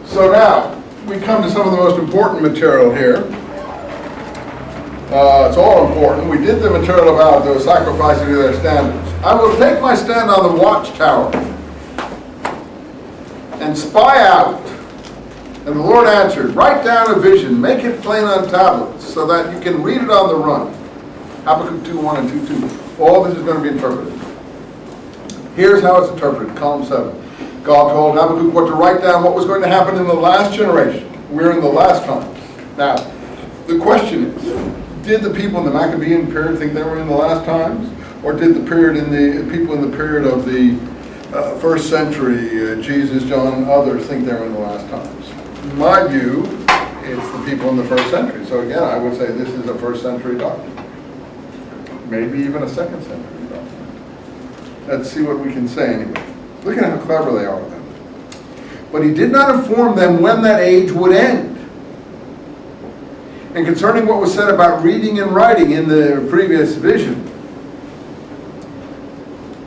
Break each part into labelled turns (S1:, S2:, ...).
S1: So now, we come to some of the most important material here. It's all important. We did the material about the sacrificing to their standards. I will take my stand on the watchtower and spy out. And the Lord answered, write down a vision, make it plain on tablets, so that you can read it on the run. Habakkuk 2:1 and 2:2. All this is going to be interpreted. Here's how it's interpreted, column 7. God told Habakkuk what to write down, what was going to happen in the last generation. We're in the last times. Now, the question is, did the people in the Maccabean period think they were in the last times? Or did the people in the period of the first century, Jesus, John, and others, think they were in the last times? In my view, it's the people in the first century. So again, I would say this is a first century document. Maybe even a second century document. Let's see what we can say anyway. Look at how clever they are with them. But he did not inform them when that age would end. And concerning what was said about reading and writing in the previous vision,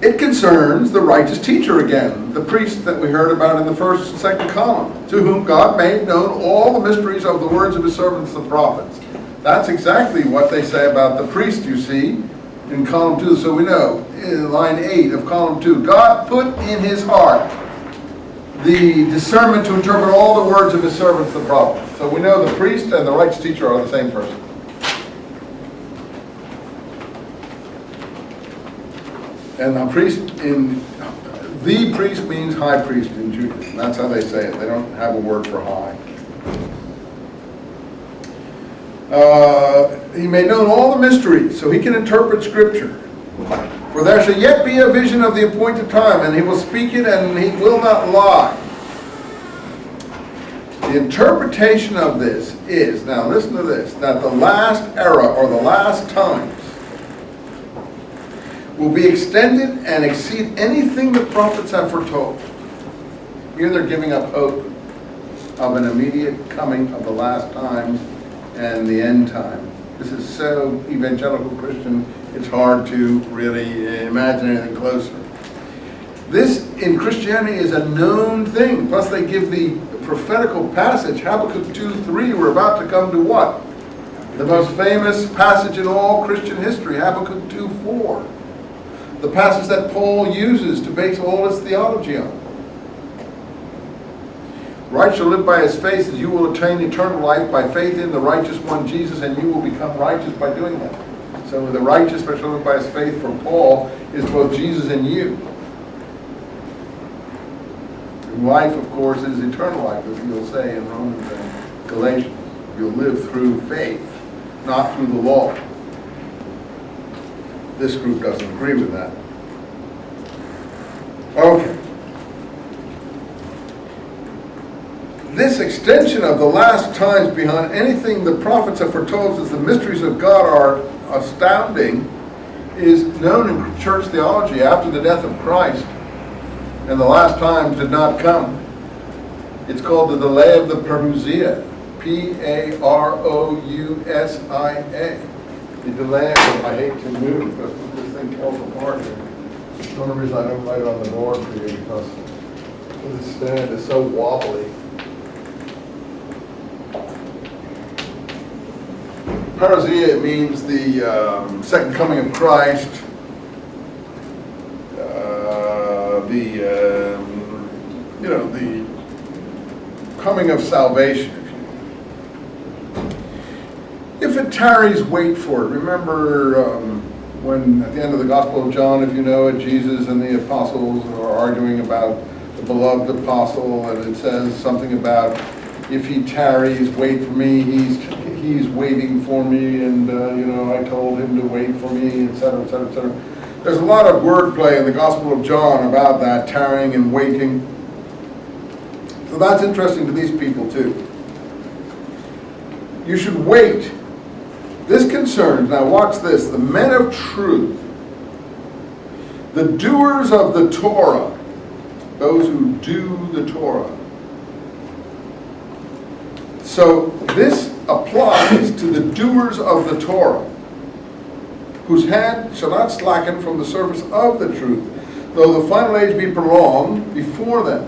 S1: it concerns the righteous teacher again, the priest that we heard about in the first and second column, to whom God made known all the mysteries of the words of his servants, the prophets. That's exactly what they say about the priest, you see, in column 2. So we know, in line 8 of column 2, God put in his heart the discernment to interpret all the words of his servants, the prophets. So we know the priest and the righteous teacher are the same person. And the priest means high priest in Judaism. That's how they say it. They don't have a word for high. He made known all the mysteries, so he can interpret Scripture. For there shall yet be a vision of the appointed time, and he will speak it, and he will not lie. The interpretation of this is, now listen to this, that the last era, or the last times, will be extended and exceed anything the prophets have foretold. Here they're giving up hope of an immediate coming of the last times and the end time. This is so evangelical Christian, it's hard to really imagine anything closer. This in Christianity is a known thing. Plus they give the prophetical passage, Habakkuk 2:3, we're about to come to what? The most famous passage in all Christian history, Habakkuk 2:4. The passage that Paul uses to base all his theology on. Right shall live by his faith, as you will attain eternal life by faith in the righteous one, Jesus, and you will become righteous by doing that. So the righteous that shall live by his faith for Paul is both Jesus and you. And life, of course, is eternal life, as he'll say in Romans and Galatians. You'll live through faith, not through the law. This group doesn't agree with that. Okay. This extension of the last times beyond anything the prophets have foretold, as the mysteries of God are astounding, is known in church theology after the death of Christ, and the last times did not come. It's called the delay of the parousia, P-A-R-O-U-S-I-A. The delay of, I hate to move, because this thing falls apart here. That's one reason I don't write it on the board for you, because this stand is so wobbly. Parousia means the second coming of Christ, the coming of salvation. If it tarries, wait for it. Remember when at the end of the Gospel of John, if you know it, Jesus and the apostles are arguing about the beloved apostle, and it says something about, if he tarries, wait for me, he's waiting for me, and I told him to wait for me, etc., etc., etc. There's a lot of wordplay in the Gospel of John about that, tarrying and waiting. So that's interesting to these people too. You should wait. This concerns, now watch this, the men of truth, the doers of the Torah, those who do the Torah. So this applies to the doers of the Torah, whose hand shall not slacken from the service of the truth, though the final age be prolonged before them.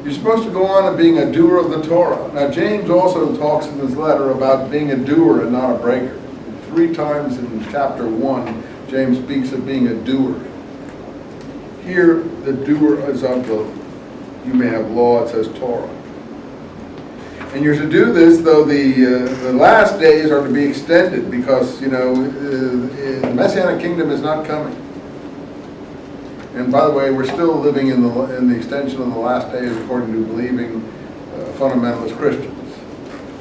S1: You're supposed to go on and being a doer of the Torah. Now, James also talks in this letter about being a doer and not a breaker. 3 times in chapter 1, James speaks of being a doer. Here, the doer is of the, you may have law, it says Torah. And you're to do this, though the last days are to be extended, because, you know, the Messianic kingdom is not coming. And by the way, we're still living in the extension of the last days according to believing fundamentalist Christians.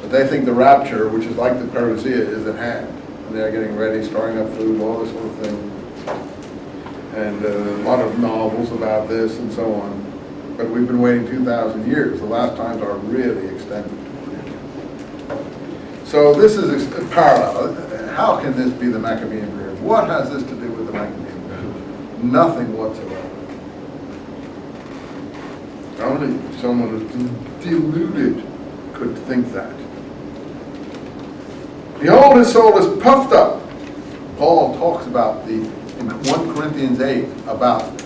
S1: But they think the rapture, which is like the parousia, is at hand. And they're getting ready, storing up food, all this sort of thing. And a lot of novels about this and so on. But we've been waiting 2,000 years. The last times are really extended. So this is a parallel. How can this be the Maccabean period? What has this to do with the Maccabean period? Nothing whatsoever. Only someone who's deluded could think that. Behold, his soul is puffed up. Paul talks about in 1 Corinthians 8 about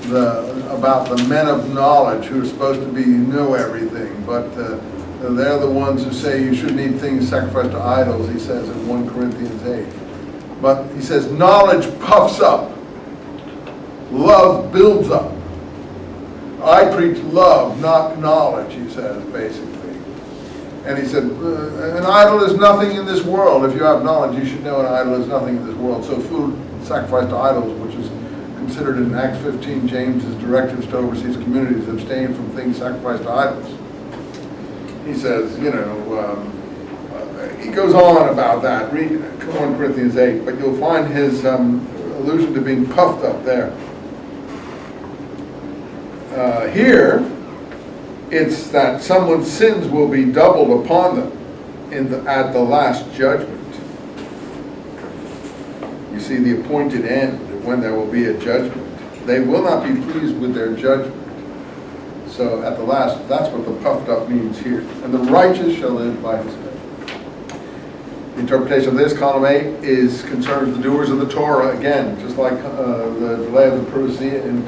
S1: the men of knowledge who are supposed to know everything, but they're the ones who say you shouldn't eat things sacrificed to idols, he says in 1 Corinthians 8. But he says knowledge puffs up. Love builds up. I preach love, not knowledge, he says, basically. And he said, an idol is nothing in this world. If you have knowledge, you should know an idol is nothing in this world. So food sacrificed to idols, which is considered in Acts 15, James's directives to overseas communities, abstain from things sacrificed to idols. He says, you know, he goes on about that. Read 1 Corinthians 8, but you'll find his allusion to being puffed up there. Here, it's that someone's sins will be doubled upon them at the last judgment. You see, the appointed end, when there will be a judgment. They will not be pleased with their judgment. So at the last, that's what the puffed up means here. And the righteous shall live by his faith. The interpretation of this, column 8, concerns the doers of the Torah, again, just like the delay of the parousia in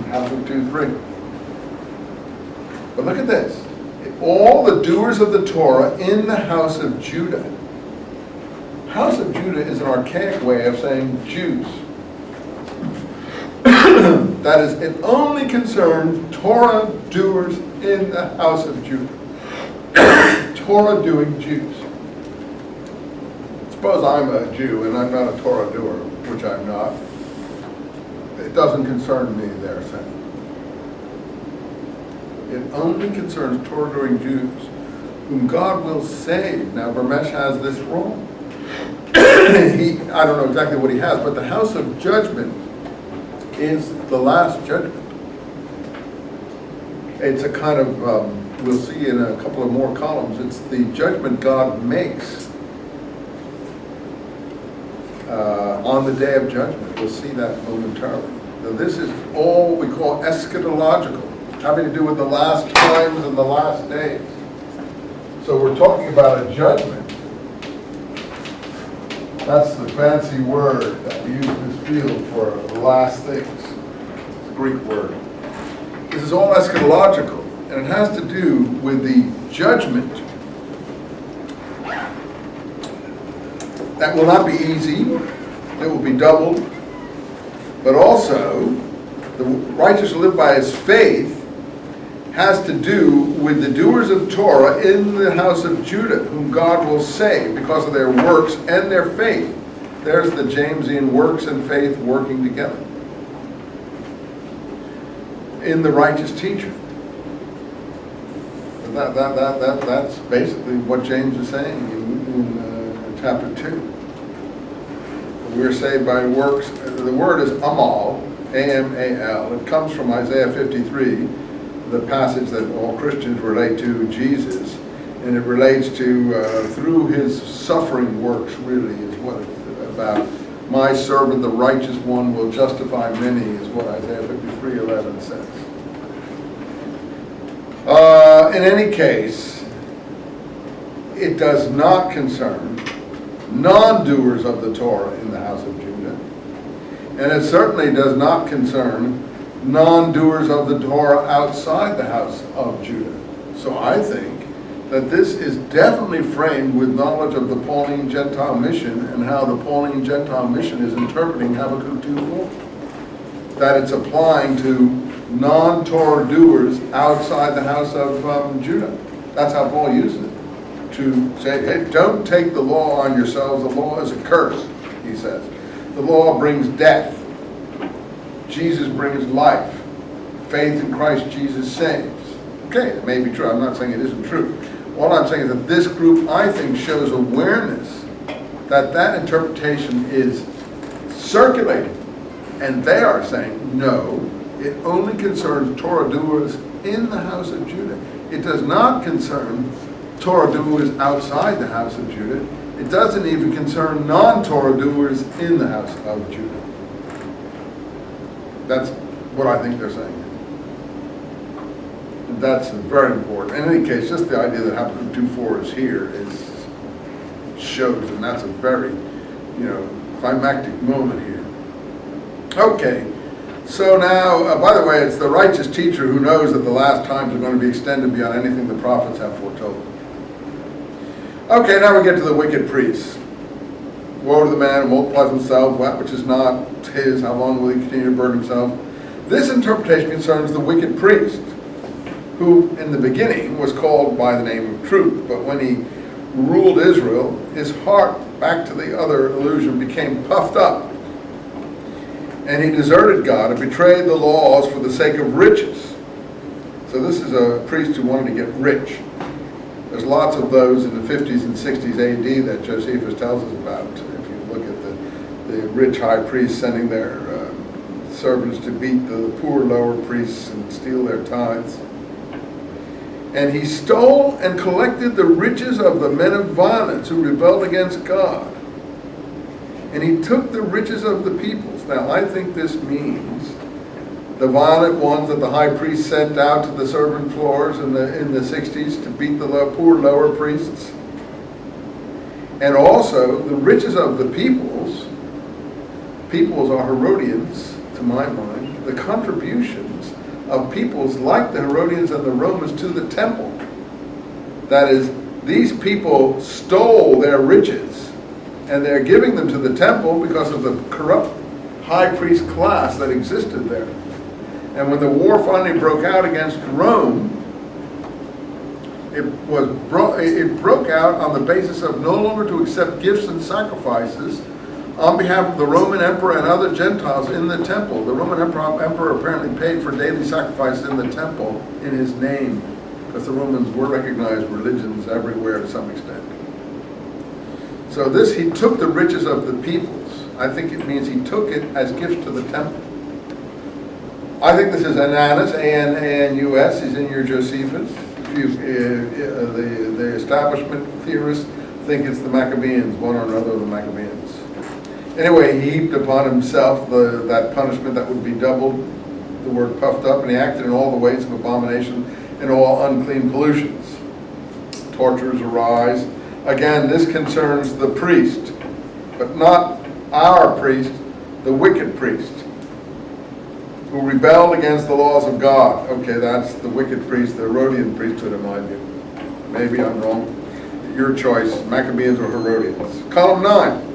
S1: Habakkuk 2:3. But look at this. All the doers of the Torah in the house of Judah. House of Judah is an archaic way of saying Jews. That is, it only concerns Torah doers in the house of Judah. Torah doing Jews. Suppose I'm a Jew and I'm not a Torah doer, which I'm not. It doesn't concern me, they're saying. It only concerns Torah doing Jews, whom God will save. Now, Vermesh has this wrong. I don't know exactly what he has, but the house of judgment is the last judgment. It's a kind of, we'll see in a couple of more columns, it's the judgment God makes on the day of judgment. We'll see that momentarily. Now, this is all we call eschatological, having to do with the last times and the last days. So we're talking about a judgment. That's the fancy word that we use in this field for the last things. It's a Greek word. This is all eschatological, and it has to do with the judgment that will not be easy, it will be doubled, but also the righteous will live by his faith has to do with the doers of Torah in the house of Judah, whom God will save because of their works and their faith. There's the Jamesian works and faith working together in the righteous teacher. That's basically what James is saying in chapter 2. We're saved by works. The word is amal, A-M-A-L. It comes from Isaiah 53. The passage that all Christians relate to Jesus, and it relates to through his suffering works, really is what it's about. My servant the righteous one will justify many, is what Isaiah 53:11 says. In any case, it does not concern non-doers of the Torah in the house of Judah, and it certainly does not concern non-doers of the Torah outside the house of Judah. So I think that this is definitely framed with knowledge of the Pauline Gentile mission and how the Pauline Gentile mission is interpreting Habakkuk 2:4. That it's applying to non-Torah doers outside the house of Judah. That's how Paul uses it. To say, hey, don't take the law on yourselves. The law is a curse, he says. The law brings death. Jesus brings life. Faith in Christ Jesus saves. Okay, it may be true. I'm not saying it isn't true. All I'm saying is that this group, I think, shows awareness that that interpretation is circulating. And they are saying, no, it only concerns Torah doers in the house of Judah. It does not concern Torah doers outside the house of Judah. It doesn't even concern non-Torah doers in the house of Judah. That's what I think they're saying. That's very important. In any case, just the idea that Habakkuk 2:4 is here shows, and that's a very, climactic moment here. Okay, so now, by the way, it's the righteous teacher who knows that the last times are going to be extended beyond anything the prophets have foretold. Okay, now we get to the wicked priests. Woe to the man who multiplies himself, that which is not his, how long will he continue to burden himself? This interpretation concerns the wicked priest, who in the beginning was called by the name of truth, but when he ruled Israel, his heart, back to the other illusion, became puffed up, and he deserted God and betrayed the laws for the sake of riches. So this is a priest who wanted to get rich. There's lots of those in the 50s and 60s AD that Josephus tells us about. If you look at the rich high priests sending their servants to beat the poor lower priests and steal their tithes. And he stole and collected the riches of the men of violence who rebelled against God. And he took the riches of the peoples. Now, I think this means the violent ones that the high priest sent out to the servant floors in the 60s to beat the poor lower priests. And also the riches of the peoples. Peoples are Herodians, to my mind. The contributions of peoples like the Herodians and the Romans to the temple. That is, these people stole their riches and they're giving them to the temple because of the corrupt high priest class that existed there. And when the war finally broke out against Rome, it broke out on the basis of no longer to accept gifts and sacrifices on behalf of the Roman emperor and other Gentiles in the temple. The Roman emperor apparently paid for daily sacrifices in the temple in his name, because the Romans were recognized religions everywhere to some extent. So he took the riches of the peoples. I think it means he took it as gifts to the temple. I think this is Ananus, A-N-A-N-U-S. He's in your Josephus. The establishment theorists think it's the Maccabees, one or another of the Maccabees. Anyway, he heaped upon himself that punishment that would be doubled, the word puffed up, and he acted in all the ways of abomination and all unclean pollutions. Tortures arise. Again, this concerns the priest, but not our priest, the wicked priest, who rebelled against the laws of God. Okay, that's the wicked priest, the Herodian priesthood in my view. Maybe I'm wrong. Your choice, Maccabees or Herodians. Column 9.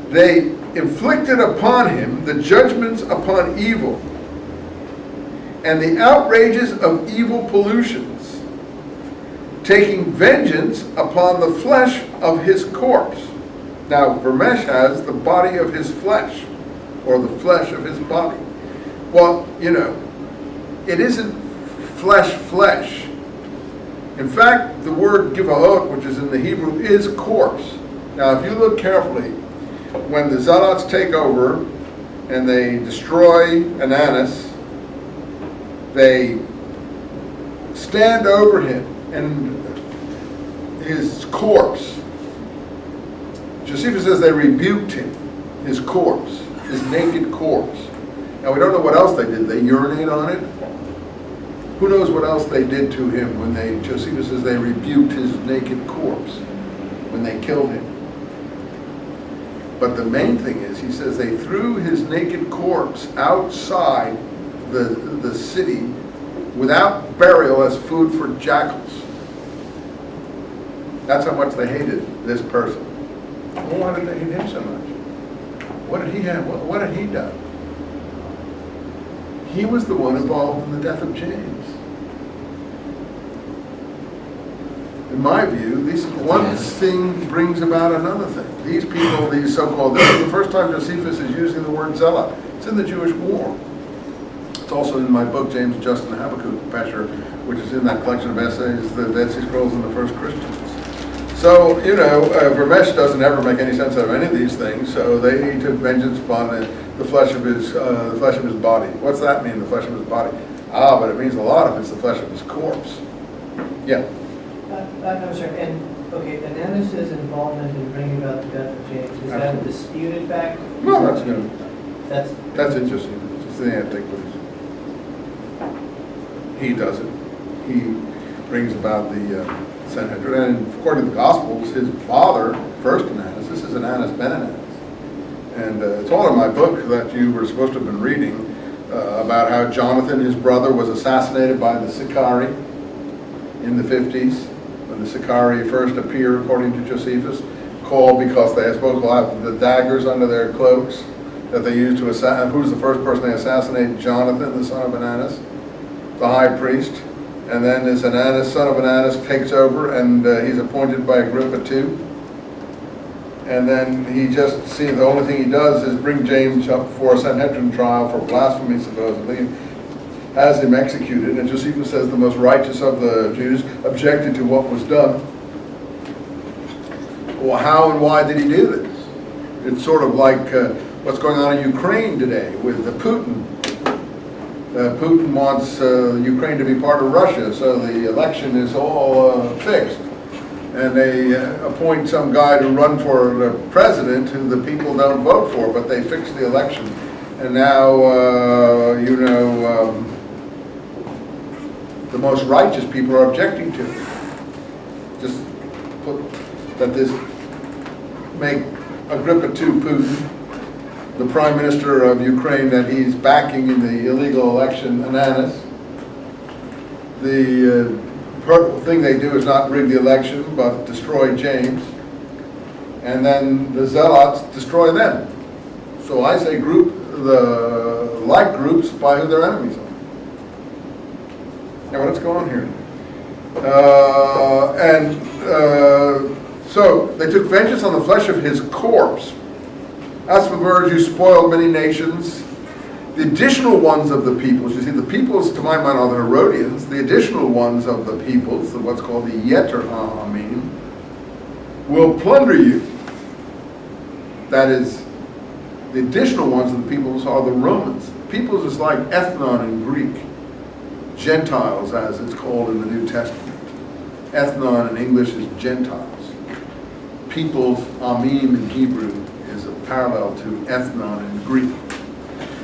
S1: They inflicted upon him the judgments upon evil and the outrages of evil pollutions, taking vengeance upon the flesh of his corpse. Now, Vermesh has the body of his flesh, or the flesh of his body. Well, it isn't flesh. In fact, the word givaot, which is in the Hebrew, is corpse. Now, if you look carefully, when the Zadokites take over and they destroy Ananus, they stand over him and his corpse. Josephus says they rebuked him, his corpse, his naked corpse. Now we don't know what else they did. They urinate on it. Who knows what else they did to him when Josephus says they rebuked his naked corpse when they killed him. But the main thing is, he says they threw his naked corpse outside the city without burial as food for jackals. That's how much they hated this person. Well, why did they hate him so much? What did he have? What had he done? He was the one involved in the death of James. In my view, one thing brings about another thing. These people, these so-called, this is the first time Josephus is using the word zealot. It's in the Jewish War. It's also in my book, James, Justin, Habakkuk Pesher, which is in that collection of essays, the Dead Sea Scrolls and the First Christians. So, Ramesh doesn't ever make any sense out of any of these things, so they took vengeance upon the flesh of his body. What's that mean, the flesh of his body? But it means a lot if it's the flesh of his corpse. Yeah.
S2: I'm sorry, okay, Ananus' involvement in bringing about the death of James, is that a disputed fact?
S1: No, that's good.
S2: That's
S1: interesting. It's the Antiquities. He does it. He brings about the Sanhedrin, and according to the Gospels, his father, first Ananus, this is Ananus ben Ananus, and it's all in my book that you were supposed to have been reading about how Jonathan, his brother, was assassinated by the Sicarii in the 50s. When the Sicarii first appear, according to Josephus, called because they supposed to have the daggers under their cloaks that they used to assassinate. Who's the first person they assassinated? Jonathan, the son of Ananus, the high priest. And then this Ananus, son of Ananus, takes over, and he's appointed by Agrippa II. And then the only thing he does is bring James up for a Sanhedrin trial for blasphemy, supposedly, has him executed. And Josephus says the most righteous of the Jews objected to what was done. Well, how and why did he do this? It's sort of like what's going on in Ukraine today with Putin. Putin wants Ukraine to be part of Russia, so the election is all fixed. And they appoint some guy to run for the president who the people don't vote for, but they fix the election. And now, the most righteous people are objecting to it. Just put that this make Agrippa II Putin, the prime minister of Ukraine, that he's backing in the illegal election, Ananus. The thing they do is not rig the election, but destroy James. And then the zealots destroy them. So I say group the like groups by who their enemies are. Now let's go on here. So they took vengeance on the flesh of his corpse. As for birds, you spoiled many nations. The additional ones of the peoples, you see, the peoples, to my mind, are the Herodians. The additional ones of the peoples, what's called the Yeter Ha'amim, will plunder you. That is, the additional ones of the peoples are the Romans. Peoples is like ethnon in Greek. Gentiles, as it's called in the New Testament. Ethnon in English is Gentiles. Peoples, Amim in Hebrew, is a parallel to ethnon in Greek.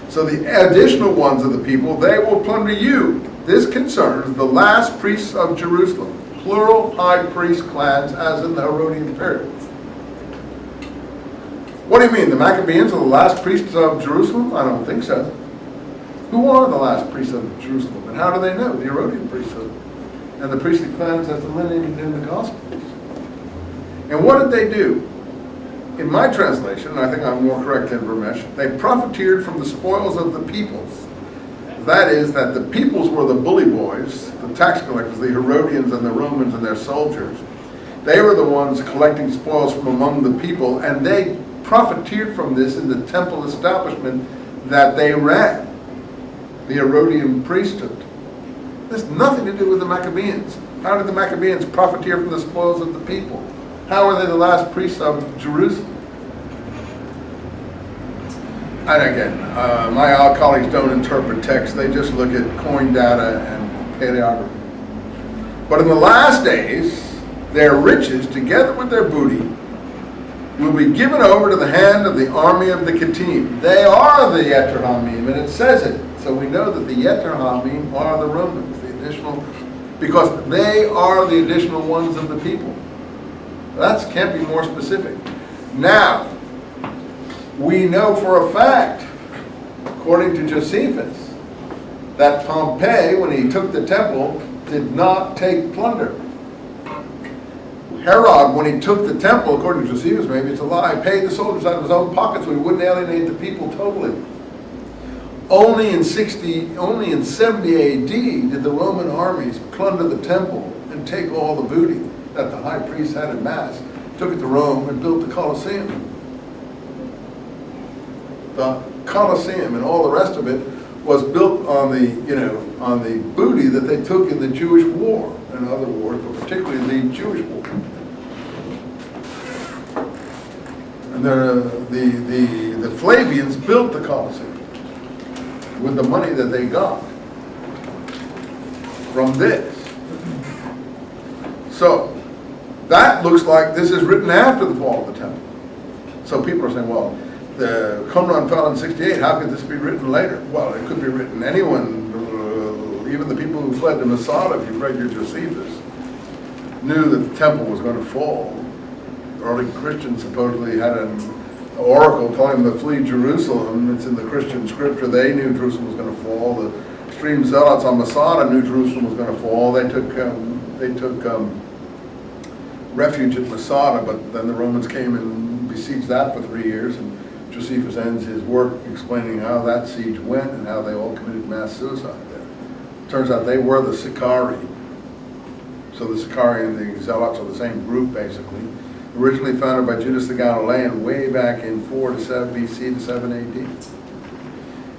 S1: So the additional ones of the people, they will plunder you. This concerns the last priests of Jerusalem, plural high priest clans, as in the Herodian period. What do you mean? The Maccabees are the last priests of Jerusalem? I don't think so. Who are the last priests of Jerusalem? And how do they know? The Herodian priesthood. And the priestly clans as delineated in the Gospels. And what did they do? In my translation, and I think I'm more correct than Ramesh, they profiteered from the spoils of the peoples. That is, that the peoples were the bully boys, the tax collectors, the Herodians and the Romans and their soldiers. They were the ones collecting spoils from among the people, and they profiteered from this in the temple establishment that they ran, the Herodian priesthood. There's nothing to do with the Maccabees. How did the Maccabees profiteer from the spoils of the people? How are they the last priests of Jerusalem? And again, my colleagues don't interpret text. They just look at coin data and paleography. But in the last days, their riches, together with their booty, will be given over to the hand of the army of the Kittim. They are the Yeter Hamim, and it says it. So we know that the Yeter Hamim are the Romans, the additional, because they are the additional ones of the people. That can't be more specific. Now, we know for a fact, according to Josephus, that Pompey, when he took the temple, did not take plunder. Herod, when he took the temple, according to Josephus, maybe it's a lie, paid the soldiers out of his own pocket so he wouldn't alienate the people totally. Only in 70 AD did the Roman armies plunder the temple and take all the booty that the high priest had in Mass, took it to Rome and built the Colosseum. The Colosseum and all the rest of it was built on the booty that they took in the Jewish war and other wars, but particularly the Jewish war. And the Flavians built the Colosseum with the money that they got from this. So that looks like this is written after the fall of the temple. So people are saying, well, the Qumran fell in 68, how could this be written later? Well, it could be written. Anyone, even the people who fled to Masada, if you've read your Josephus, knew that the temple was going to fall. Early Christians supposedly had an oracle telling them to flee Jerusalem. It's in the Christian scripture. They knew Jerusalem was going to fall. The extreme zealots on Masada knew Jerusalem was going to fall. They took refuge at Masada, but then the Romans came and besieged that for 3 years. And Josephus ends his work explaining how that siege went and how they all committed mass suicide there. Turns out they were the Sicarii. So the Sicarii and the zealots are the same group, basically. Originally founded by Judas the Galilean way back in 4 to 7 BC to 7 AD.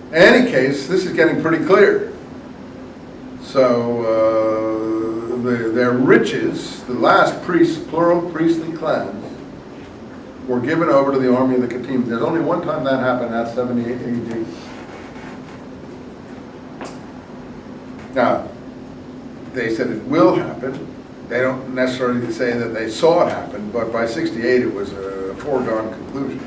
S1: In any case, this is getting pretty clear. So their riches, the last priests, plural priestly clans, were given over to the army of the Khatim. There's only one time that happened, that's 78 AD. Now, they said it will happen. They don't necessarily say that they saw it happen, but by 68 it was a foregone conclusion.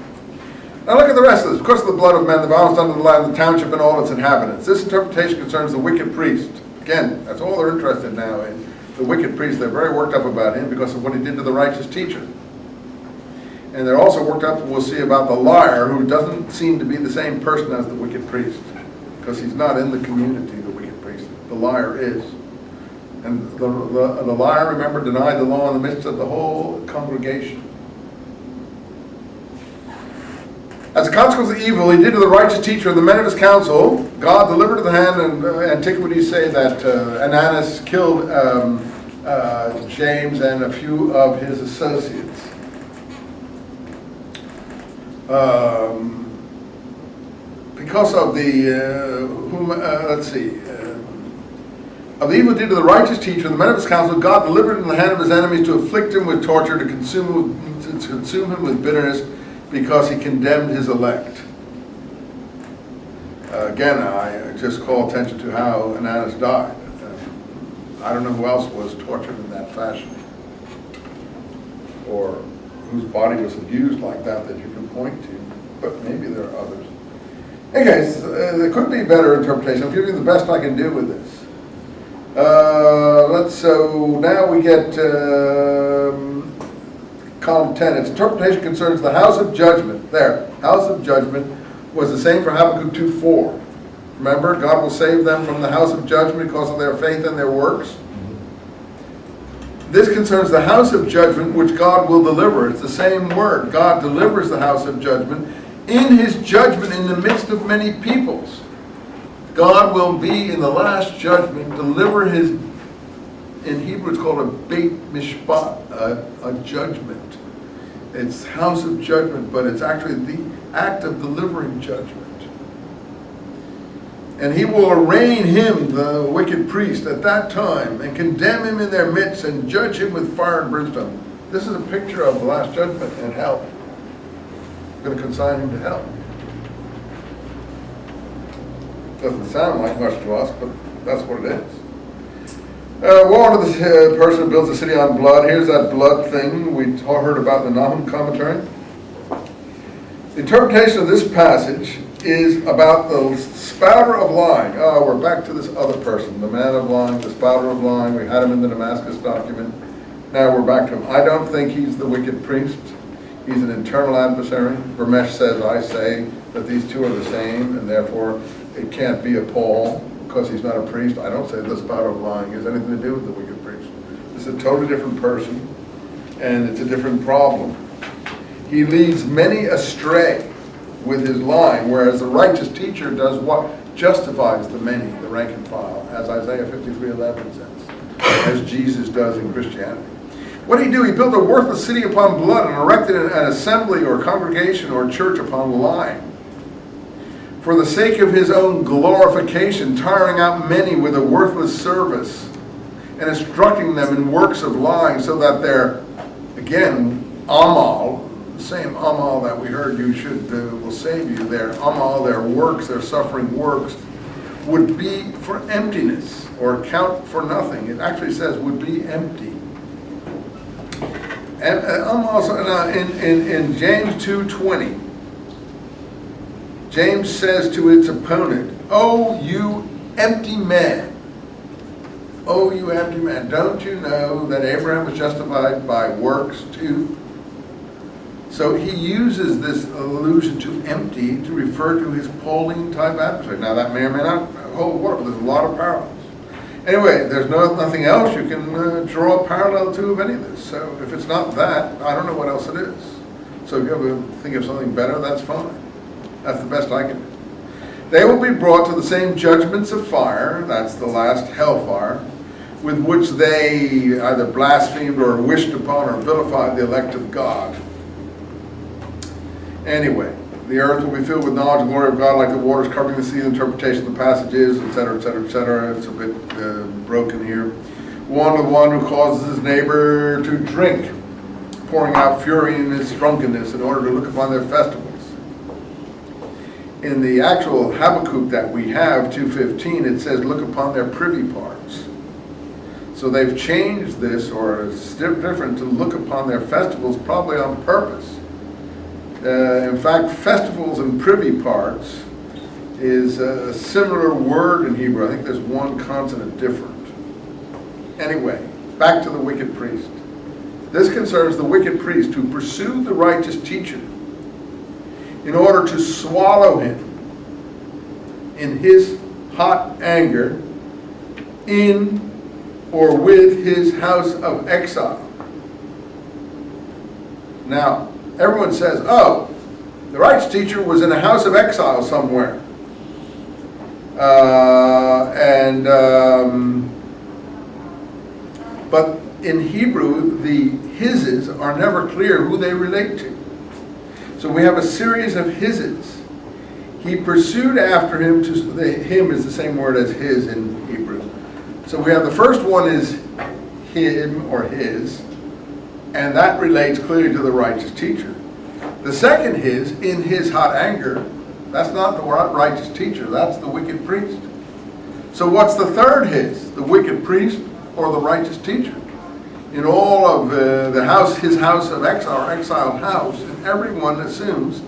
S1: Now look at the rest of this. Because of the blood of men, the violence done to the land, the township and all its inhabitants. This interpretation concerns the wicked priest. Again, that's all they're interested now in. The wicked priest, they're very worked up about him because of what he did to the righteous teacher. And they're also worked up, we'll see, about the liar, who doesn't seem to be the same person as the wicked priest, because he's not in the community, the wicked priest. The liar is. And the liar, remember, denied the law in the midst of the whole congregation. As a consequence of evil he did to the righteous teacher and the men of his council, God delivered to the hand, and Antiquities say that Ananus killed James and a few of his associates. Because of of the evil did to the righteous teacher and the men of his council, God delivered in the hand of his enemies to afflict him with torture, to consume him with bitterness, because he condemned his elect. Again, I just call attention to how Ananus died. I don't know who else was tortured in that fashion, or whose body was abused like that you can point to, but maybe there are others. Anyways, there could be better interpretation. I'm giving you the best I can do with this. So now we get column 10. Its interpretation concerns the house of judgment. There, house of judgment was the same for Habakkuk 2:4. Remember, God will save them from the house of judgment because of their faith and their works. This concerns the house of judgment which God will deliver. It's the same word. God delivers the house of judgment in his judgment in the midst of many peoples. God will be in the last judgment, deliver his, in Hebrew it's called a beit mishpat, a judgment. It's house of judgment, but it's actually the act of delivering judgment. And he will arraign him, the wicked priest, at that time, and condemn him in their midst, and judge him with fire and brimstone. This is a picture of the last judgment and hell. Going to consign him to hell. Doesn't sound like much to us, but that's what it is. Woe unto the person who builds a city on blood. Here's that blood thing we heard about in the Nahum commentary. The interpretation of this passage is about the spouter of lying. Oh, we're back to this other person, the man of lying, the spouter of lying. We had him in the Damascus document. Now we're back to him. I don't think he's the wicked priest. He's an internal adversary. Vermesh says, I say that these two are the same, and therefore it can't be a Paul. because he's not a priest. I don't say the spout of lying has anything to do with the wicked priest. It's a totally different person, and it's a different problem. He leads many astray with his lying, whereas the righteous teacher does what? Justifies the many, the rank and file, as Isaiah 53:11 says, as Jesus does in Christianity. What did he do? He built a worthless city upon blood and erected an assembly or congregation or church upon lying. For the sake of his own glorification, tiring out many with a worthless service and instructing them in works of lying, so that their, again, amal, the same amal that we heard you should will save you, their amal, their works, their suffering works, would be for emptiness or count for nothing. It actually says would be empty. And also in James 2:20, James says to its opponent, "Oh, you empty man. Oh, you empty man. Don't you know that Abraham was justified by works too?" So he uses this allusion to empty to refer to his Pauline type adversary. Now that may or may not hold water, but there's a lot of parallels. Anyway, there's nothing else you can draw a parallel to of any of this. So if it's not that, I don't know what else it is. So if you ever think of something better, that's fine. That's the best I can do. They will be brought to the same judgments of fire, that's the last hellfire, with which they either blasphemed or wished upon or vilified the elect of God. Anyway, the earth will be filled with knowledge and glory of God like the waters covering the sea. The interpretation of the passages, etc., etc., etc. It's a bit broken here. One who causes his neighbor to drink, pouring out fury in his drunkenness in order to look upon their festivals. In the actual Habakkuk that we have, 2:15, it says, look upon their privy parts. So they've changed this, or it's different, to look upon their festivals, probably on purpose. In fact, festivals and privy parts is a similar word in Hebrew. I think there's one consonant different. Anyway, back to the wicked priest. This concerns the wicked priest who pursued the righteous teacher in order to swallow him in his hot anger in or with his house of exile. Now, everyone says, oh, the righteous teacher was in a house of exile somewhere. But in Hebrew, the hises are never clear who they relate to. So we have a series of hises. He pursued after him, him is the same word as his in Hebrew. So we have the first one is him or his, and that relates clearly to the righteous teacher. The second his, in his hot anger, that's not the righteous teacher, that's the wicked priest. So what's the third his? The wicked priest or the righteous teacher? In all of the house, his house of exile, or exiled house, and everyone assumes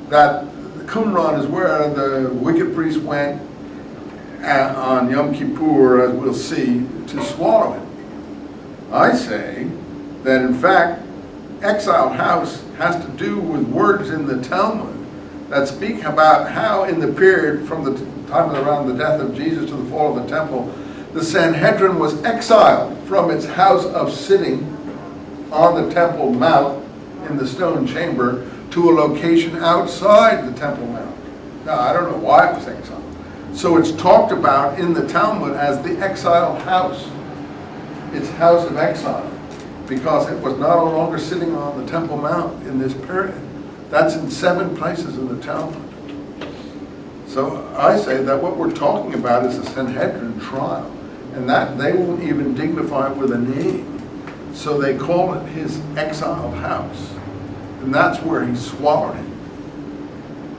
S1: that Qumran is where the wicked priest went on Yom Kippur, as we'll see, to swallow him. I say that in fact, exiled house has to do with words in the Talmud that speak about how in the period from the time around the death of Jesus to the fall of the temple, the Sanhedrin was exiled from its house of sitting on the Temple Mount in the stone chamber to a location outside the Temple Mount. Now, I don't know why it was exiled. So it's talked about in the Talmud as the exiled house. It's house of exile, because it was no longer sitting on the Temple Mount in this period. That's in 7 places in the Talmud. So I say that what we're talking about is a Sanhedrin trial, and that they won't even dignify it with a name. So they call it his exiled house. And that's where he swallowed him.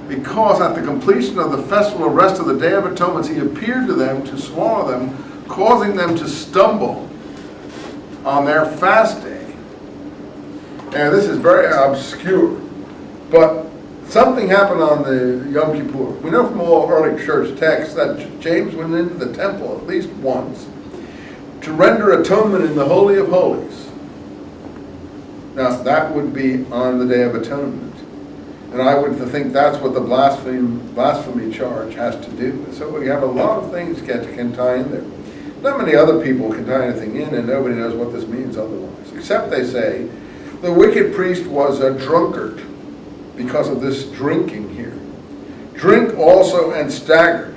S1: Because at the completion of the festival of rest of the Day of Atonement, he appeared to them to swallow them, causing them to stumble on their fast day. And this is very obscure, but something happened on the Yom Kippur. We know from all early church texts that James went into the temple at least once to render atonement in the Holy of Holies. Now that would be on the Day of Atonement. And I would think that's what the blasphemy charge has to do with. So we have a lot of things can tie in there. Not many other people can tie anything in, and nobody knows what this means otherwise. Except they say the wicked priest was a drunkard because of this drinking here. Drink also and staggered.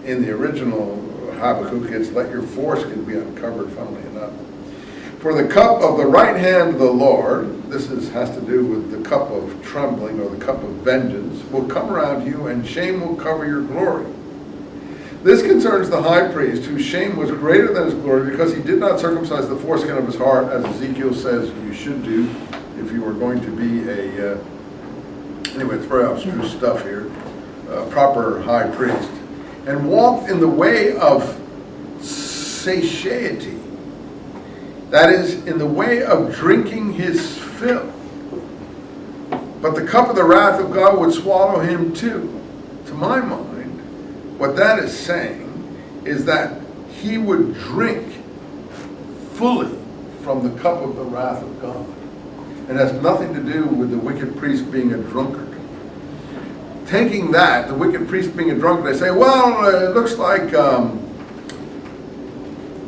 S1: In the original Habakkuk, it's let your foreskin be uncovered, funnily enough. For the cup of the right hand of the Lord, this has to do with the cup of trembling or the cup of vengeance, will come around you, and shame will cover your glory. This concerns the high priest, whose shame was greater than his glory, because he did not circumcise the foreskin of his heart, as Ezekiel says you should do if you were going to be a, anyway, it's very abstruse stuff here, proper high priest, and walked in the way of satiety. That is, in the way of drinking his fill. But the cup of the wrath of God would swallow him too. To my mind, what that is saying is that he would drink fully from the cup of the wrath of God. And has nothing to do with the wicked priest being a drunkard. Taking that, the wicked priest being a drunkard, they say, well, it looks like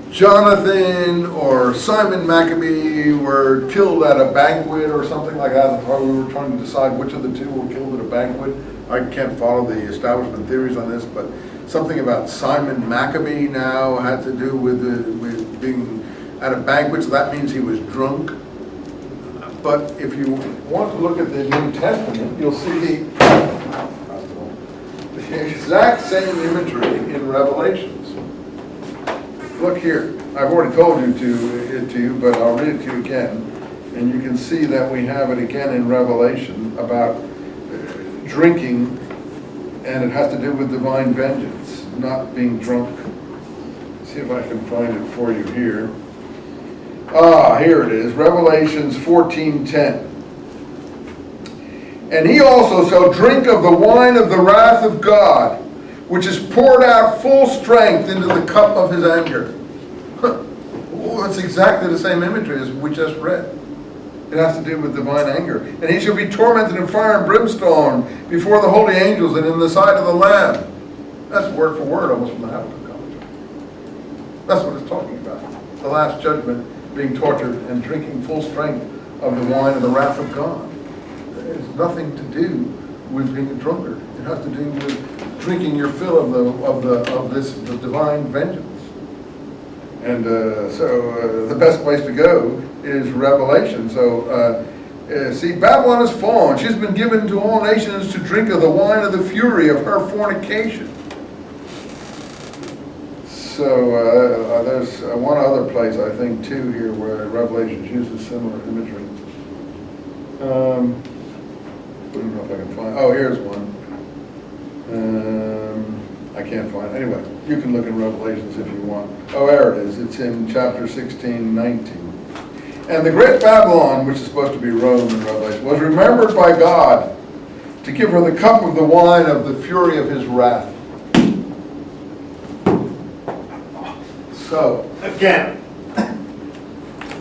S1: Jonathan or Simon Maccabee were killed at a banquet or something like that. We were trying to decide which of the two were killed at a banquet. I can't follow the establishment theories on this, but something about Simon Maccabee now had to do with being at a banquet, so that means he was drunk. But if you want to look at the New Testament, you'll see the exact same imagery in Revelations. Look here. I've already told it to you, but I'll read it to you again. And you can see that we have it again in Revelation about drinking, and it has to do with divine vengeance, not being drunk. Let's see if I can find it for you here. Here it is, Revelations 14:10. And he also shall drink of the wine of the wrath of God, which is poured out full strength into the cup of his anger. Well, it's exactly the same imagery as we just read. It has to do with divine anger. And he shall be tormented in fire and brimstone before the holy angels and in the sight of the Lamb. That's word for word almost from the Habakkuk commentary. That's what it's talking about. The last judgment, being tortured and drinking full strength of the wine of the wrath of God. It has nothing to do with being a drunkard. It has to do with drinking your fill of the divine vengeance. And so the best place to go is Revelation. So see, Babylon has fallen. She's been given to all nations to drink of the wine of the fury of her fornication. So there's one other place, I think, too, here where Revelation uses similar imagery. I don't know if I can find. Oh, here's one. I can't find it. Anyway, you can look in Revelations if you want. Oh, there it is. It's in chapter 16:19. And the great Babylon, which is supposed to be Rome in Revelation, was remembered by God to give her the cup of the wine of the fury of his wrath. So, again,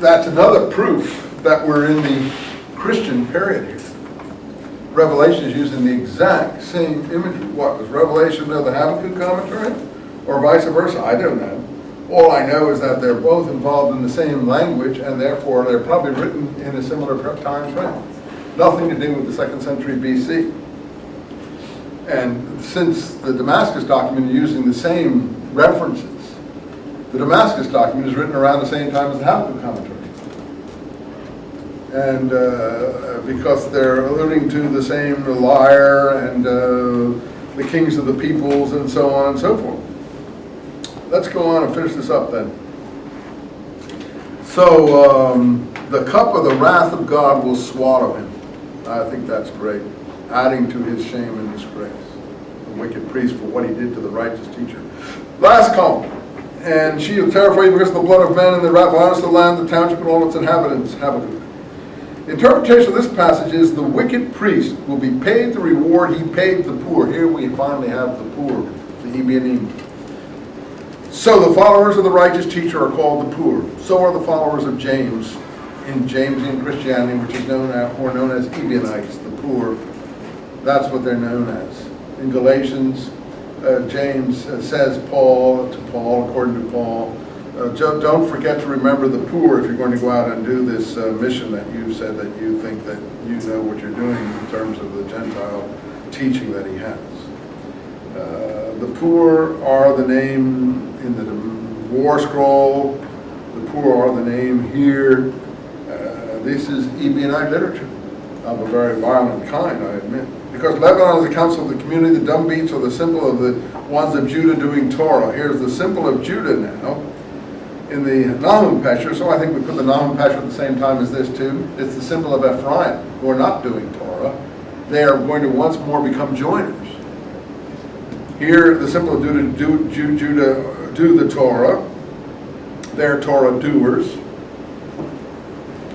S1: that's another proof that we're in the Christian period here. Revelation is using the exact same imagery. What, was Revelation the Habakkuk commentary? Or vice versa? I don't know. All I know is that they're both involved in the same language, and therefore they're probably written in a similar time frame. Nothing to do with the 2nd century BC. And since the Damascus Document is using the same references, the Damascus Document is written around the same time as the Habakkuk commentary. And because they're alluding to the same liar and the kings of the peoples and so on and so forth. Let's go on and finish this up then. So the cup of the wrath of God will swallow him. I think that's great. Adding to his shame and disgrace. The wicked priest for what he did to the righteous teacher. Last column. And she will terrify you because of the blood of men and the wrath of the land, the township, and all its inhabitants. Habakkuk. The interpretation of this passage is the wicked priest will be paid the reward he paid the poor. Here we finally have the poor, the Ebionim. So the followers of the righteous teacher are called the poor. So are the followers of James in Jamesian Christianity, which is known as Ebionites, the poor. That's what they're known as. In Galatians, James says to Paul, according to Paul, don't forget to remember the poor if you're going to go out and do this mission that you said that you think that you know what you're doing in terms of the Gentile teaching that he has. The poor are the name in the war scroll. The poor are the name here. This is Ebionite literature of a very violent kind, I admit. Because Lebanon is the council of the community, the dumb beasts are the symbol of the ones of Judah doing Torah. Here's the symbol of Judah now in the Nahum Pesher, so I think we put the Nahum Pesher at the same time as this too. It's the symbol of Ephraim, who are not doing Torah. They are going to once more become joiners. Here, the symbol of Judah do the Torah. They're Torah doers,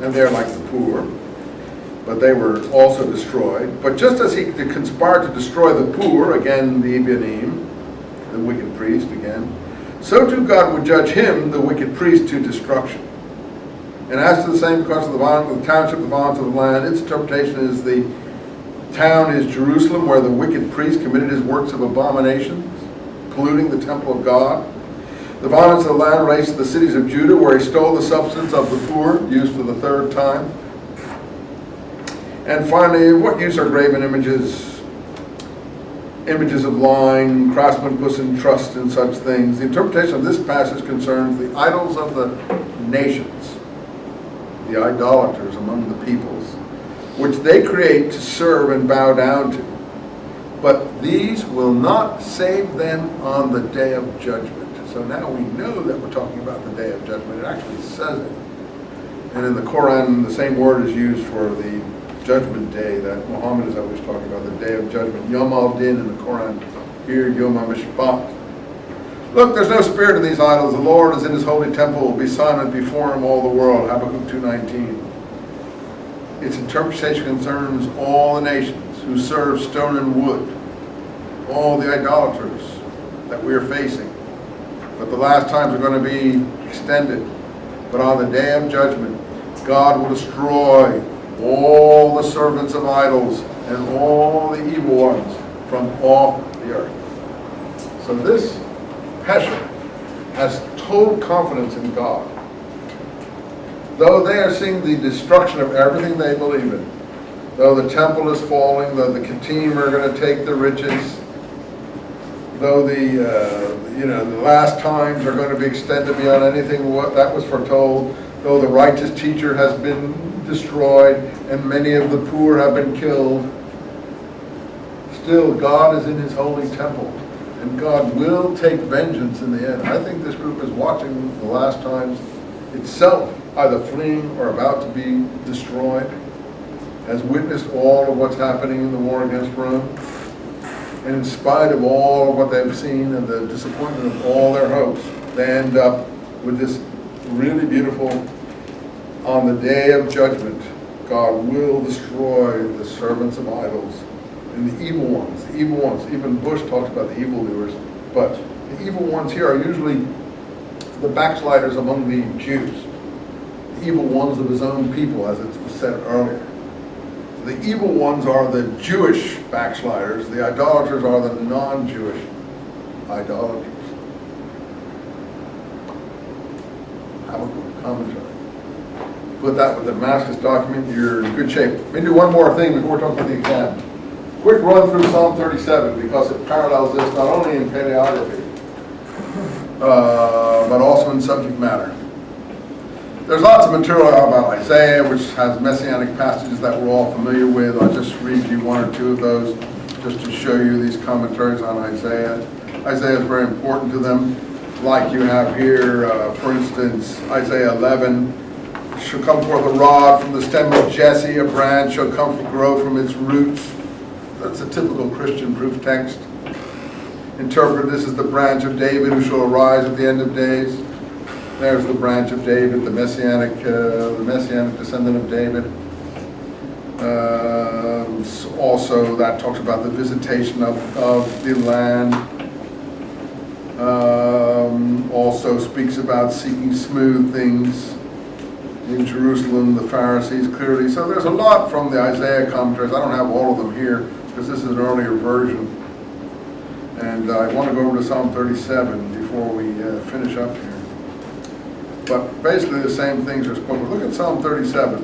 S1: and they're like the poor. But they were also destroyed. But just as he conspired to destroy the poor, again the Ebionim, the wicked priest again, so too God would judge him, the wicked priest, to destruction. And as to the same because of the violence of the township, the violence of the land, its interpretation is the town is Jerusalem, where the wicked priest committed his works of abominations, polluting the temple of God. The violence of the land relates to the cities of Judah, where he stole the substance of the poor, used for the third time. And finally, what use are graven images? Images of lying, craftsmen put trust in such things. The interpretation of this passage concerns the idols of the nations, the idolaters among the peoples, which they create to serve and bow down to. But these will not save them on the day of judgment. So now we know that we're talking about the day of judgment. It actually says it. And in the Quran, the same word is used for the judgment day that Muhammad is always talking about, the day of judgment. Yom al-Din in the Quran, here Yom al-Mishpat. Look, there's no spirit in these idols. The Lord is in his holy temple, will be silent before him all the world. Habakkuk 2:19. Its interpretation concerns all the nations who serve stone and wood, all the idolaters that we are facing. But the last times are going to be extended. But on the day of judgment, God will destroy all the servants of idols and all the evil ones from off the earth. So this Pesher has total confidence in God. Though they are seeing the destruction of everything they believe in, though the temple is falling, though the Kittim are going to take the riches, though the last times are going to be extended beyond anything that was foretold, though the righteous teacher has been destroyed and many of the poor have been killed, still God is in his holy temple and God will take vengeance in the end. I think this group is watching the last times itself, either fleeing or about to be destroyed, has witnessed all of what's happening in the war against Rome, and in spite of all of what they've seen and the disappointment of all their hopes, they end up with this really beautiful, on the day of judgment, God will destroy the servants of idols and the evil ones. The evil ones. Even Bush talks about the evildoers, but the evil ones here are usually the backsliders among the Jews. The evil ones of his own people, as it was said earlier. The evil ones are the Jewish backsliders. The idolaters are the non-Jewish idolaters. Habakkuk commentary. Put that with the Damascus Document, you're in good shape. Let me do one more thing before we talk about the exam. Quick run through Psalm 37 because it parallels this not only in paleography, but also in subject matter. There's lots of material about Isaiah, which has messianic passages that we're all familiar with. I'll just read you one or two of those just to show you these commentaries on Isaiah. Isaiah is very important to them. Like you have here, for instance, Isaiah 11, shall come forth a rod from the stem of Jesse, a branch shall grow from its roots. That's a typical Christian proof text. Interpret this as the branch of David who shall arise at the end of days. There's the branch of David, the messianic descendant of David. Also, that talks about the visitation of the land. Also speaks about seeking smooth things in Jerusalem, the Pharisees clearly. So there's a lot from the Isaiah commentaries. I don't have all of them here, because this is an earlier version. And I want to go over to Psalm 37 before we finish up here. But basically the same things are spoken. Look at Psalm 37.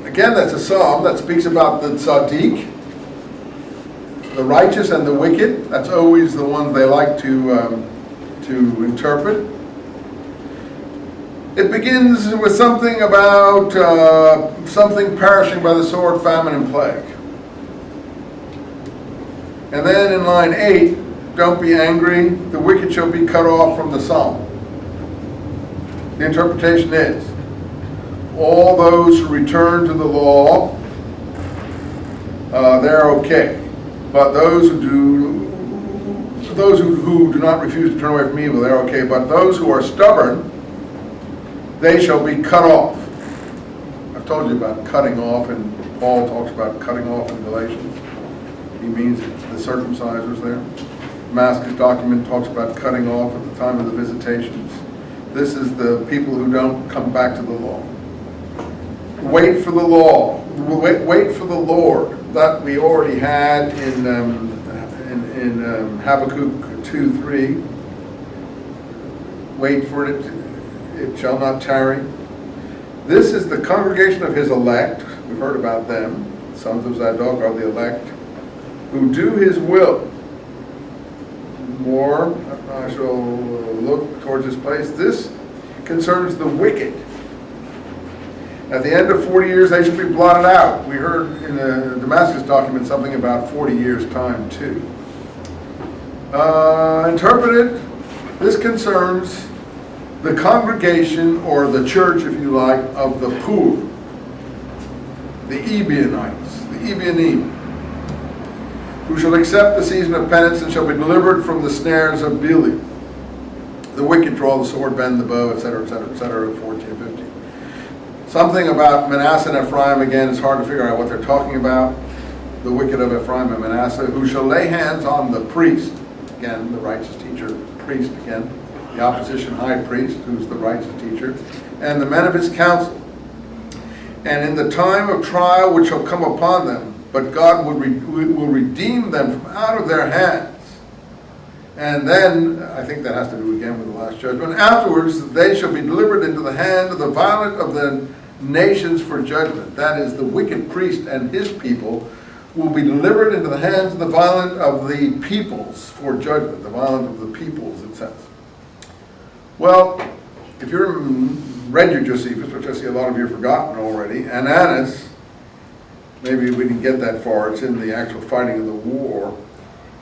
S1: Again, that's a psalm that speaks about the tzaddik, the righteous and the wicked. That's always the one they like to interpret. It begins with something about something perishing by the sword, famine, and plague. And then in line 8, don't be angry, the wicked shall be cut off from the psalm. The interpretation is, all those who return to the law, they're okay. But those who do not refuse to turn away from evil, they're okay. But those who are stubborn, they shall be cut off. I've told you about cutting off, and Paul talks about cutting off in Galatians. He means the circumcisers there. Damascus Document talks about cutting off at the time of the visitations. This is the people who don't come back to the law. Wait for the law. Wait for the Lord. That we already had in Habakkuk 2:3. Wait for it. It shall not tarry. This is the congregation of his elect. We've heard about them. Sons of Zadok are the elect, who do his will. More, I shall look towards this place. This concerns the wicked. At the end of 40 years, they shall be blotted out. We heard in the Damascus Document something about 40 years' time, too. Interpreted, this concerns the congregation, or the church, if you like, of the poor, the Ebionites, the Ebionim, who shall accept the season of penance and shall be delivered from the snares of Belial. The wicked draw the sword, bend the bow, etc., etc., etc., 14 and 15. Something about Manasseh and Ephraim, again, it's hard to figure out what they're talking about. The wicked of Ephraim and Manasseh, who shall lay hands on the priest, again, the righteous teacher, priest again, the opposition high priest, who's the righteous teacher, and the men of his council. And in the time of trial which shall come upon them, but God will redeem them from out of their hands. And then, I think that has to do again with the last judgment. Afterwards, they shall be delivered into the hand of the violent of the nations for judgment. That is, the wicked priest and his people will be delivered into the hands of the violent of the peoples for judgment. The violent of the peoples, it says. Well, if you've read your Josephus, which I see a lot of you have forgotten already, and Annas, maybe we didn't get that far, it's in the actual fighting of the war,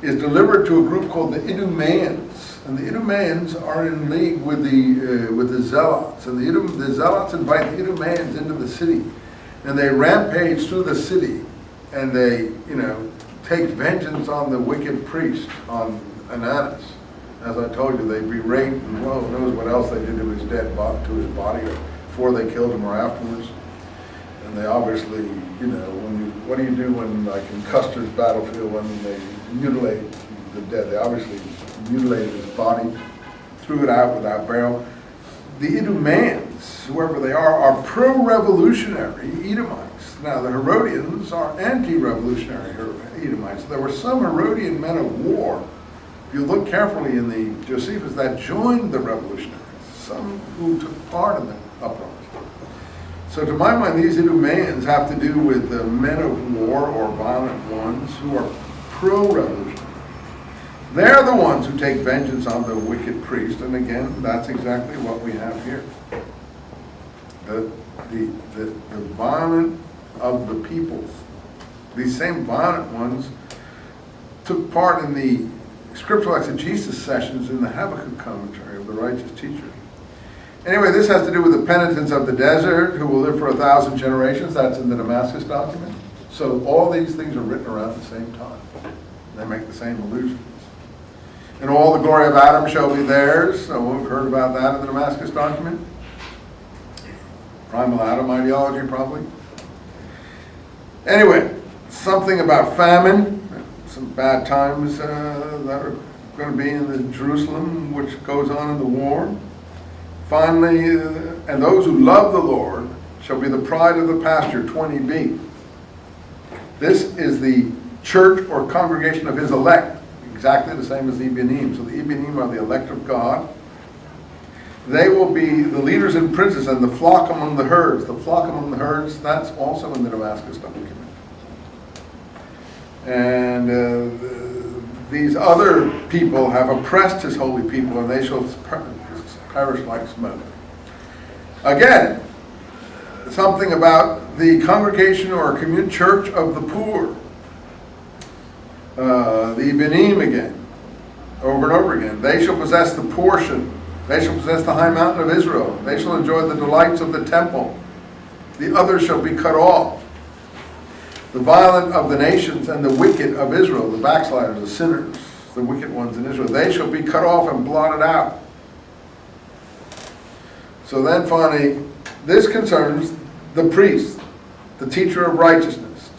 S1: is delivered to a group called the Idumeans. And the Idumeans are in league with the Zealots. And the Zealots invite the Idumeans into the city. And they rampage through the city. And they, take vengeance on the wicked priest, on Annas. As I told you, they berate, and well, who knows what else they did to his dead body, to his body, before they killed him or afterwards. And they obviously, what do you do when, like in Custer's battlefield, when they mutilate the dead? They obviously mutilated his body, threw it out without burial. The Idumeans, whoever they are pro-revolutionary Edomites. Now, the Herodians are anti-revolutionary Edomites. There were some Herodian men of war, if you look carefully in the Josephus, that joined the revolutionaries, some who took part in the uprising. So to my mind, these Idumeans have to do with the men of war or violent ones who are pro-revolutionary. They're the ones who take vengeance on the wicked priest, and again, that's exactly what we have here. The violent of the peoples, these same violent ones, took part in the scriptural exegesis sessions in the Habakkuk commentary of the righteous teacher. Anyway, this has to do with the penitents of the desert who will live for 1,000 generations. That's in the Damascus Document. So all these things are written around the same time. They make the same allusions. And all the glory of Adam shall be theirs. So we've heard about that in the Damascus Document. Primal Adam ideology, probably. Anyway, something about famine. Some bad times that are going to be in the Jerusalem, which goes on in the war. Finally, and those who love the Lord shall be the pride of the pasture, 20b. This is the church or congregation of his elect, exactly the same as the Ebenim. So the Ebenim are the elect of God. They will be the leaders and princes and the flock among the herds. The flock among the herds, that's also in the Damascus Document. And these other people have oppressed his holy people, and they shall perish like smoke. Again, something about the congregation or commune church of the poor. The Ebenim again, over and over again. They shall possess the portion. They shall possess the high mountain of Israel. They shall enjoy the delights of the temple. The others shall be cut off. The violent of the nations and the wicked of Israel, the backsliders, the sinners, the wicked ones in Israel, they shall be cut off and blotted out. So then finally, this concerns the priest, the teacher of righteousness,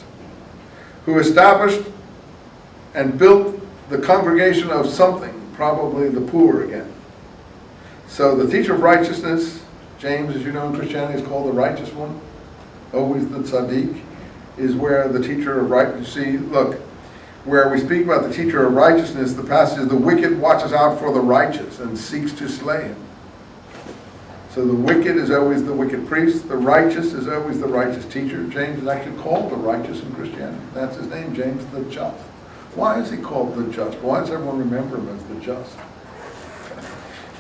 S1: who established and built the congregation of something, probably the poor again. So the teacher of righteousness, James, as you know in Christianity, is called the righteous one, always the tzaddik, is where the teacher of righteousness, see, look, where we speak about the teacher of righteousness, the passage is the wicked watches out for the righteous and seeks to slay him. So the wicked is always the wicked priest, the righteous is always the righteous teacher. James is actually called the righteous in Christianity. That's his name, James the Just. Why is he called the Just? Why does everyone remember him as the Just?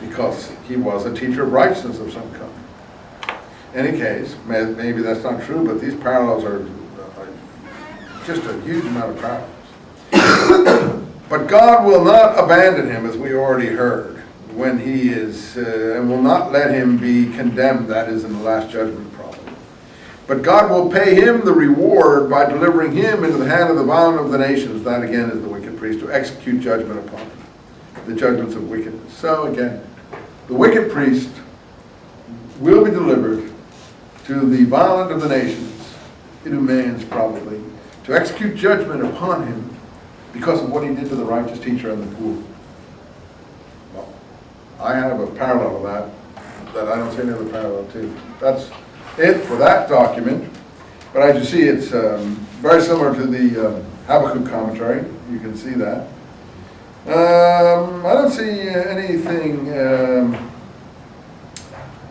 S1: Because he was a teacher of righteousness of some kind. In any case, maybe that's not true, but these parallels are just a huge amount of parallels. But God will not abandon him, as we already heard, when he is, and will not let him be condemned, that is in the last judgment probably. But God will pay him the reward by delivering him into the hand of the violent of the nations, that again is the wicked priest, to execute judgment upon him, the judgments of wickedness. So again, the wicked priest will be delivered to the violent of the nations, Idumeans probably, to execute judgment upon him because of what he did to the righteous teacher and the poor. Well, I have a parallel to that I don't see any other parallel to. That's it for that document. But as you see, it's very similar to the Habakkuk commentary. You can see that. I don't see anything,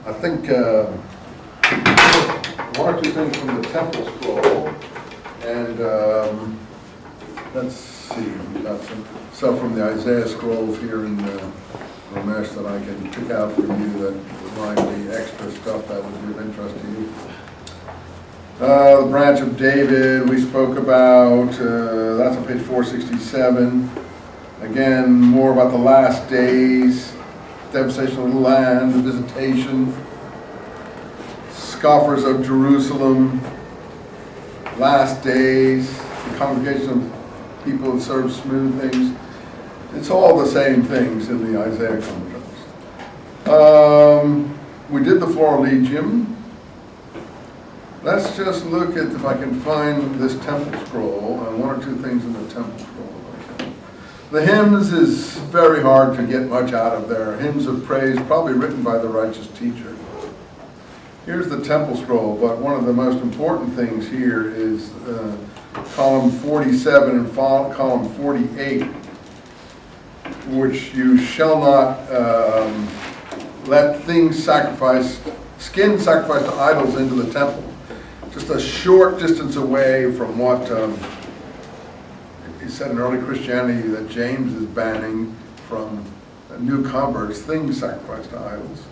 S1: I think one or two things from the temple scroll. And let's see, we've got some stuff from the Isaiah scrolls here in Ramesh that I can pick out for you that might be extra stuff that would be of interest to you. The branch of David we spoke about, that's on page 467. Again, more about the last days, devastation of the land, the visitation, scoffers of Jerusalem, last days, the congregation of people that serve smooth things. It's all the same things in the Isaiah commentaries. We did the Florilegium. Let's just look at if I can find this temple scroll and one or two things in the temple scroll. The hymns is very hard to get much out of there. Hymns of praise, probably written by the righteous teacher. Here's the temple scroll, but one of the most important things here is column 47 and column 48, which you shall not let things sacrificed, skin sacrificed to idols into the temple. Just a short distance away from what he said in early Christianity that James is banning from new converts, things sacrificed to idols.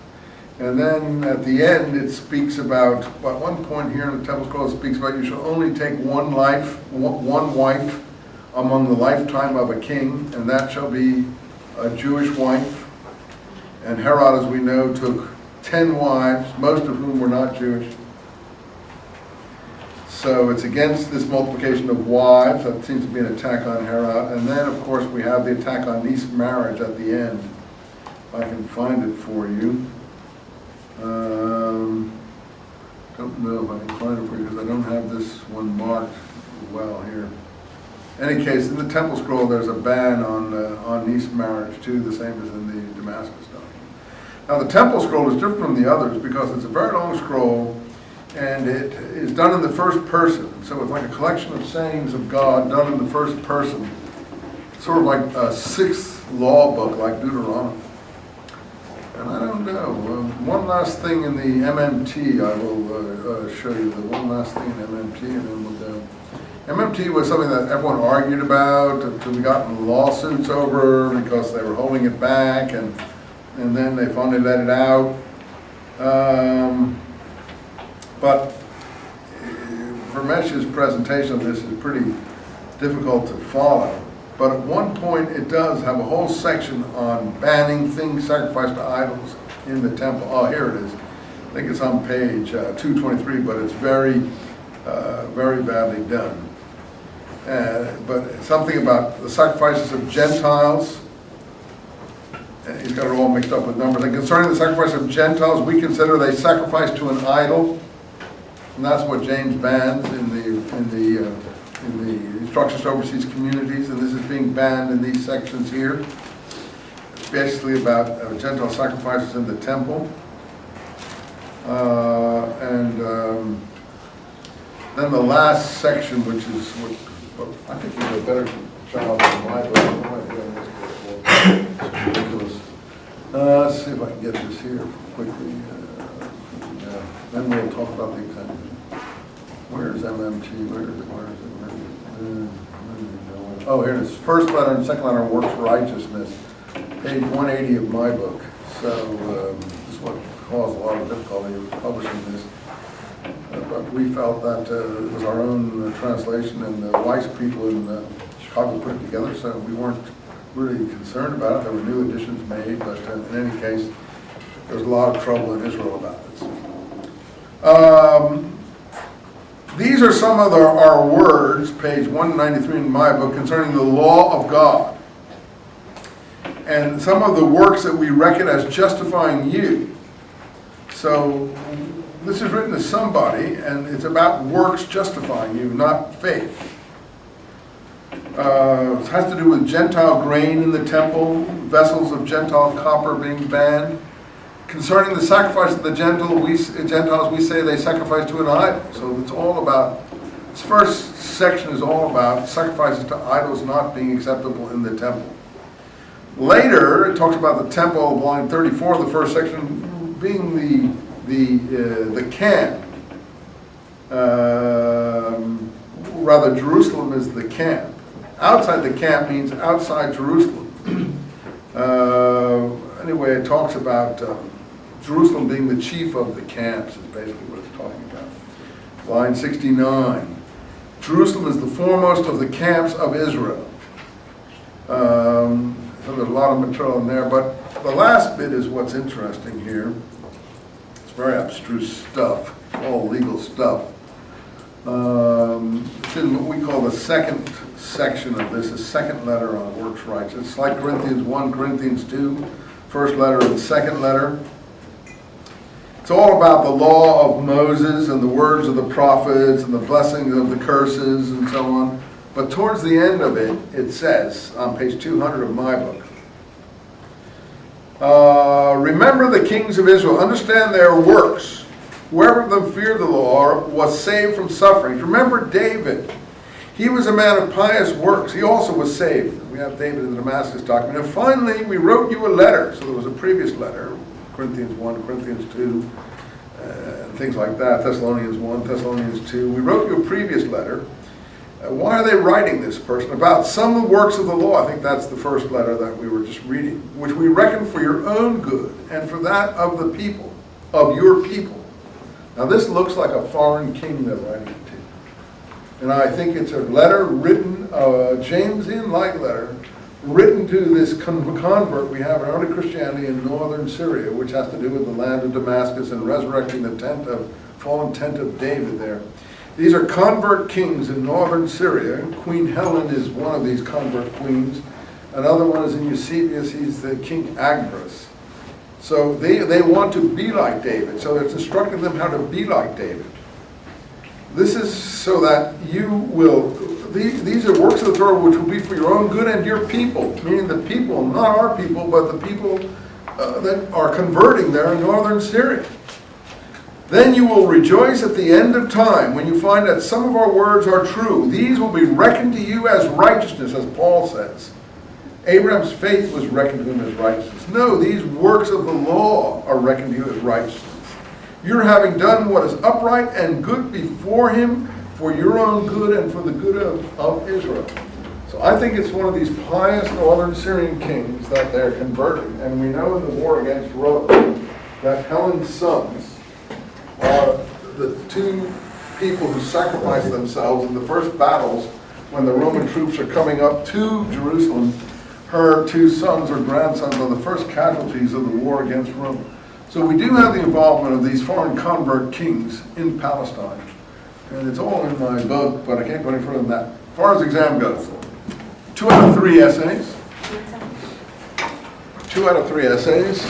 S1: And then at the end it speaks about, at one point here in the temple scroll it speaks about you shall only take one wife among the lifetime of a king, and that shall be a Jewish wife. And Herod, as we know, took 10 wives, most of whom were not Jewish. So it's against this multiplication of wives. That seems to be an attack on Herod. And then, of course, we have the attack on niece marriage at the end. If I can find it for you. Don't know if I can find it for you because I don't have this one marked well here. In any case, in the temple scroll, there's a ban on niece marriage too, the same as in the Damascus Document. Now, the temple scroll is different from the others because it's a very long scroll. And it is done in the first person. So it's like a collection of sayings of God done in the first person. Sort of like a sixth law book, like Deuteronomy. And I don't know, one last thing in the MMT, I will show you the one last thing in MMT, and then we'll go. MMT was something that everyone argued about until we got in lawsuits over because they were holding it back, and then they finally let it out. But Vermesh's presentation of this is pretty difficult to follow. But at one point, it does have a whole section on banning things sacrificed to idols in the temple. Oh, here it is. I think it's on page 223, but it's very, very badly done. But something about the sacrifices of Gentiles. He's got it all mixed up with numbers. And concerning the sacrifice of Gentiles, we consider they sacrifice to an idol. And that's what James bans in the instructions to overseas communities, and this is being banned in these sections here. It's basically about Gentile sacrifices in the temple. Then the last section, which is what I think you did a better job than my book. I might be on this book. It's ridiculous. Let's see if I can get this here quickly. Then we'll talk about the example. Where's MMT? Where is it? Oh, here it is. First letter and second letter on works righteousness. Page 180 of my book. So this is what caused a lot of difficulty in publishing this. But we felt that it was our own translation, and the Weiss people in Chicago put it together, so we weren't really concerned about it. There were new editions made, but in any case, there was a lot of trouble in Israel about this. These are some of our words, page 193 in my book, concerning the law of God. And some of the works that we reckon as justifying you. So this is written to somebody, and it's about works justifying you, not faith. It has to do with Gentile grain in the temple, vessels of Gentile copper being banned. Concerning the sacrifice of the Gentiles, we say they sacrifice to an idol. So it's all about, this first section is all about sacrifices to idols not being acceptable in the temple. Later, it talks about the temple, line 34 of the first section, being the camp. Rather, Jerusalem is the camp. Outside the camp means outside Jerusalem. Anyway, it talks about Jerusalem being the chief of the camps is basically what it's talking about. Line 69. Jerusalem is the foremost of the camps of Israel. So there's a lot of material in there, but the last bit is what's interesting here. It's very abstruse stuff, all legal stuff. It's in what we call the second section of this, the second letter on works righteous. It's like Corinthians 1, Corinthians 2, first letter and second letter. It's all about the law of Moses and the words of the prophets and the blessings of the curses and so on. But towards the end of it, it says, on page 200 of my book, remember the kings of Israel, understand their works. Whoever of them feared the Lord was saved from sufferings. Remember David. He was a man of pious works. He also was saved. We have David in the Damascus Document. And finally, we wrote you a letter. So there was a previous letter, Corinthians 1, Corinthians 2, and things like that, Thessalonians 1, Thessalonians 2. We wrote you a previous letter. Why are they writing this person? About some works of the law. I think that's the first letter that we were just reading, which we reckon for your own good and for that of the people, of your people. Now this looks like a foreign king they're writing it to. And I think it's a letter written, a Jamesian-like letter, written to this convert we have in early Christianity in northern Syria, which has to do with the land of Damascus and resurrecting the fallen tent of David there. These are convert kings in northern Syria. Queen Helen is one of these convert queens. Another one is in Eusebius. He's the King Agabus. So they want to be like David. So it's instructing them how to be like David. This is so that you will, these are works of the Torah which will be for your own good and your people, meaning the people, not our people, but the people that are converting there in northern Syria. Then you will rejoice at the end of time when you find that some of our words are true. These will be reckoned to you as righteousness, as Paul says. Abraham's faith was reckoned to him as righteousness. No, these works of the law are reckoned to you as righteousness. You're having done what is upright and good before him for your own good and for the good of Israel. So I think it's one of these pious northern Syrian kings that they're converting. And we know in the war against Rome that Helen's sons are the two people who sacrificed themselves in the first battles when the Roman troops are coming up to Jerusalem. Her two sons or grandsons are the first casualties of the war against Rome. So we do have the involvement of these foreign convert kings in Palestine. And it's all in my book, but I can't go any further than that. As far as exam goes, 2 out of 3 essays. 2 out of 3 essays.